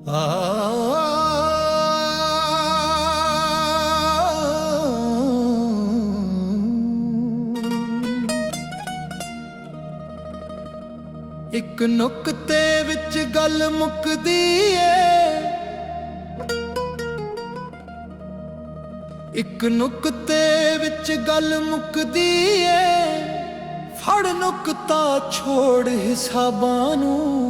ਇੱਕ ਨੁਕਤੇ ਵਿੱਚ ਗੱਲ ਮੁੱਕਦੀ ਏ, ਇੱਕ ਨੁਕਤੇ ਵਿੱਚ ਗੱਲ ਮੁੱਕਦੀ ਏ। ਫੜ ਨੁਕਤਾ ਛੋੜ ਹਿਸਾਬਾਂ ਨੂੰ,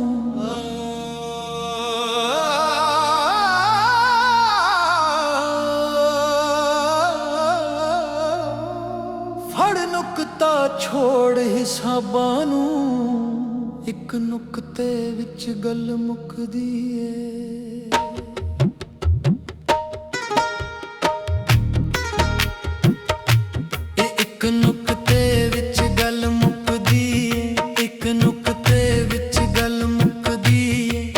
ਫੜ ਨੁਕਤਾ ਛੋੜ ਹਿਸਾਬਾਂ ਨੂੰ। ਇੱਕ ਨੁਕਤੇ ਵਿੱਚ ਗੱਲ ਮੁੱਕਦੀ ਏ। ਇੱਕ ਨੁਕਤੇ ਵਿੱਚ ਗੱਲ ਮੁੱਕਦੀ ਏ, ਇੱਕ ਨੁਕਤੇ ਵਿੱਚ ਗੱਲ ਮੁੱਕਦੀ ਏ,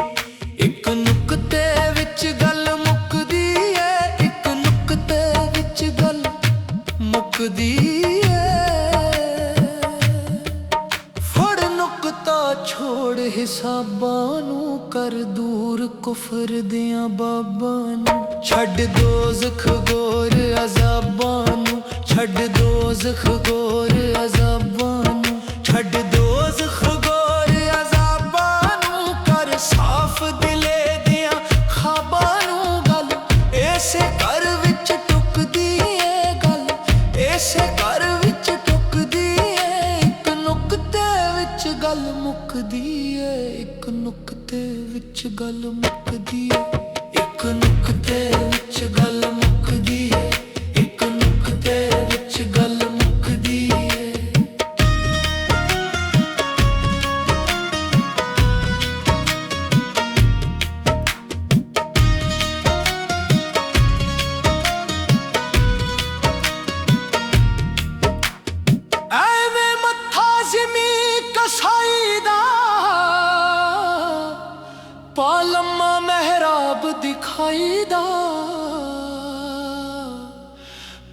ਇੱਕ ਨੁਕਤੇ ਵਿੱਚ ਗੱਲ ਮੁੱਕਦੀ ਏ, ਇੱਕ ਨੁਕਤੇ ਵਿੱਚ ਗੱਲ ਮੁੱਕਦੀ ਏ। ਫੜ ਨੁਕਤਾ ਛੋੜ ਹਿਸਾਬਾਂ ਨੂੰ, ਕਰ ਦੂਰ ਕੁਫਰ ਦੀਆਂ ਬਾਬਾਂ ਨੂੰ। ਛੱਡ ਦੋਜ਼ਖ ਗੌਰ ਅਜ਼ਾਬਾਂ ਨੂੰ, ਛੱਡ ਦੋਜ਼ਖ ਗੌਰ ਅਜ਼ਾਬਾਂ ਨੂੰ, ਛੱਡ ਦੋਜ਼ਖ ਗੌਰ ਅਜ਼ਾਬਾਂ ਨੂੰ। ਕਰ ਸਾਫ਼ ਦਿਲੇ ਦੀਆਂ ਖਾਬਾਂ ਨੂੰ। ਗੱਲ ਇਸੇ ਘਰ ਵਿੱਚ ਟੁੱਕਦੀ ਏ, ਗੱਲ ਇਸੇ ਘਰ ਵਿੱਚ ਟੁੱਕਦੀ ਏ। ਇੱਕ ਨੁਕਤੇ ਵਿੱਚ ਗੱਲ ਮੁੱਕਦੀ ਏ, ਇੱਕ ਨੁਕਤੇ ਵਿੱਚ ਗੱਲ ਮੁੱਕਦੀ ਏ, ਇੱਕ ਨੁਕਤੇ ਵਿੱਚ ਗੱਲ ਮੁੱਕਦੀ ਏ, ਇੱਕ ਨੁਕਤੇ ਵਿੱਚ ਗੱਲ ਮੁੱਕਦੀ ਏ। ਐਵੇਂ ਮੱਥਾ ਜ਼ਿਮੀ ਕਸਾਈ ਦਾ, ਪਾ ਲੰਮਾ ਮਹਿਰਾਬ ਦਿਖਾਈ ਦਾ।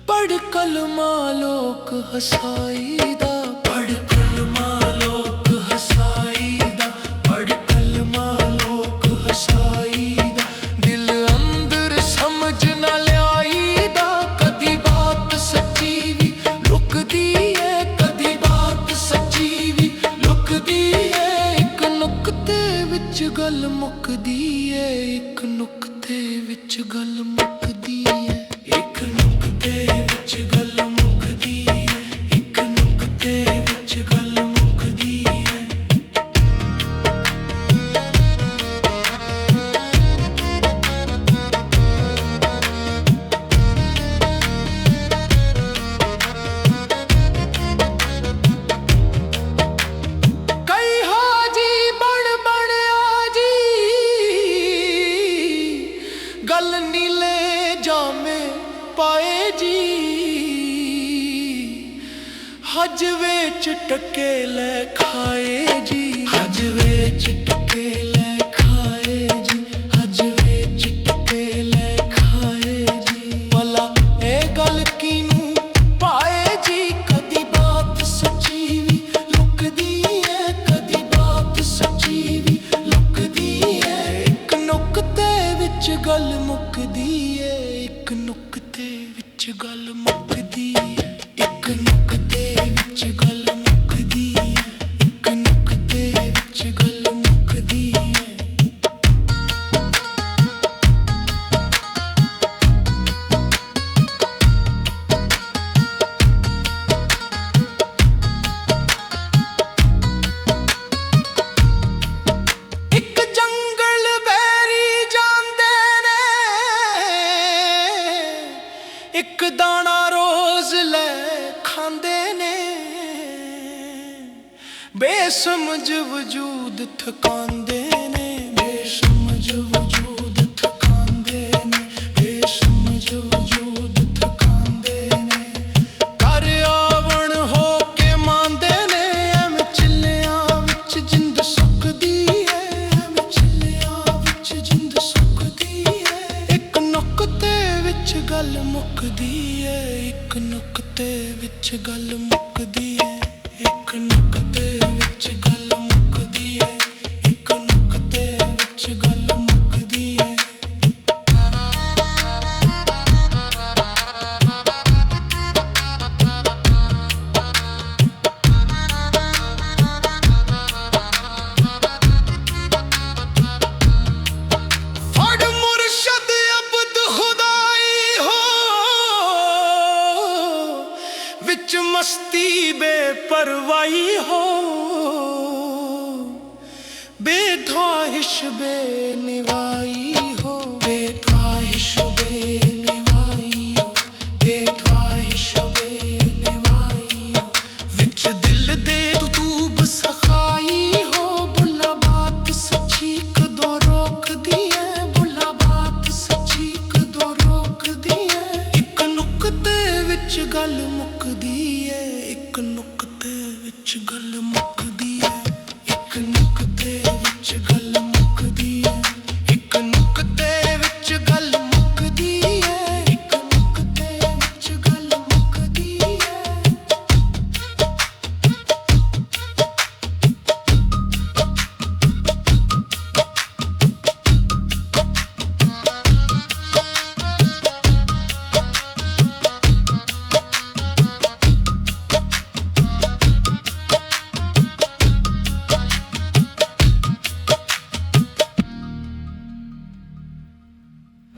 ਪੜ੍ਹ ਕਲਮਾ ਲੋਕ ਹਸਾਈ ਦਾ, ਪੜ੍ਹ ਕਲਮਾ ਲੋਕ ਹਸਾਈ ਦਾ, ਪੜ੍ਹ ਕਲਮਾ ਲੋਕ ਹਸਾਈ ਦਾ। ਦਿਲ ਅੰਦਰ ਸਮਝ ਨਾ ਲਿਆਈ ਦਾ, ਕਦੀ ਬਾਤ ਸੱਚੀ ਵੀ ਲੁਕਦੀ ਏ, ਕਦੀ ਬਾਤ ਸੱਚੀ ਵੀ ਲੁਕਦੀ ਏ। ਇੱਕ ਨੁਕਤੇ ਵਿੱਚ ਗੱਲ ਮੁੱਕਦੀ ਏ, ਇੱਕ ਨੁਕਤੇ ਵਿੱਚ ਗੱਲ ਮੁੱਕਦੀ ਏ, ਇੱਕ ਨੁਕਤੇ ਵਿੱਚ ਗੱਲ ਮੁੱਕਦੀ ਏ, ਇੱਕ ਨੁਕਤੇ ਵਿੱਚ ਗੱਲ ਮੁੱਕਦੀ ਏ। ਕਈ ਹਾਜੀ ਬਣ ਬਣ ਆ ਜੀ, ਗੱਲ ਨੀਲੇ ਜਾਮੇ ਪਾਏ ਜੀ। ਹਜ ਵਿੱਚ ਟਕੇ ਲੈ ਖਾਏ ਜੀ, ਹਜ ਵਿੱਚ ਟਕੇ ਲੈ ਖਾਏ ਜੀ, ਹਜ ਵਿੱਚ ਟਕੇ ਲੈ ਖਾਏ ਜੀ। ਭਲਾ ਇਹ ਗੱਲ ਕਿਨੂੰ ਪਾਏ ਜੀ, ਕਦੀ ਬਾਤ ਸੱਚੀ ਵੀ ਲੁਕਦੀ ਏ, ਕਦੀ ਬਾਤ ਸੱਚੀ ਵੀ ਲੁਕਦੀ ਏ। ਇੱਕ ਨੁਕਤੇ ਵਿੱਚ ਗੱਲ ਮੁੱਕਦੀ ਏ, ਇੱਕ ਨੁਕਤੇ ਵਿੱਚ ਗੱਲ ਮੁੱਕਦੀ ਏ, ਇੱਕ ਨੁਕਤੇ ਵਿੱਚ ਗੱਲ ਮੁੱਕਦੀ ਏ, ਇੱਕ ਨੁਕਤੇ ਵਿੱਚ ਗੱਲ ਮੁੱਕਦੀ ਏ। ਇੱਕ ਜੰਗਲ ਬੈਰੀ ਜਾਂਦੇ ਨੇ, ਇੱਕ ਦਾਣਾ ਰੋਜ਼ ਲੈ ਖਾਂਦੇ ਨੇ। ਬੇਸਮਝ ਵਜੂਦ ਥਕਾਂਦੇ ਨੇ, ਬੇਸਮਝ ਵਜੂਦ ਥਕਾਂਦੇ ਨੇ, ਬੇਸਮਝ ਵਜੂਦ ਥਕਾਂਦੇ ਨੇ। ਘਰ ਆਵਣ ਹੋ ਕੇ ਮਾਂਦੇ ਨੇ, ਐਵੇਂ ਚਿੱਲਿਆਂ ਵਿੱਚ ਜਿੰਦ ਸੁੱਕਦੀ ਏ, ਐਵੇਂ ਚਿੱਲਿਆਂ ਵਿੱਚ ਜਿੰਦ ਸੁੱਕਦੀ ਏ। ਇੱਕ ਨੁਕਤੇ ਵਿੱਚ ਗੱਲ ਮੁੱਕਦੀ ਏ, ਇੱਕ ਨੁਕਤੇ ਵਿੱਚ ਗੱਲ ਮੁੱਕਦੀ ਏ, ਇੱਕ ਨੁਕਤੇ ਵਿੱਚ ਗੱਲ ਮੁੱਕਦੀ ਏ, ਇੱਕ ਨੁਕਤੇ ਵਿੱਚ ਗੱਲ ਮੁੱਕਦੀ ਏ। ख्वाहिश बेनिवाई हो।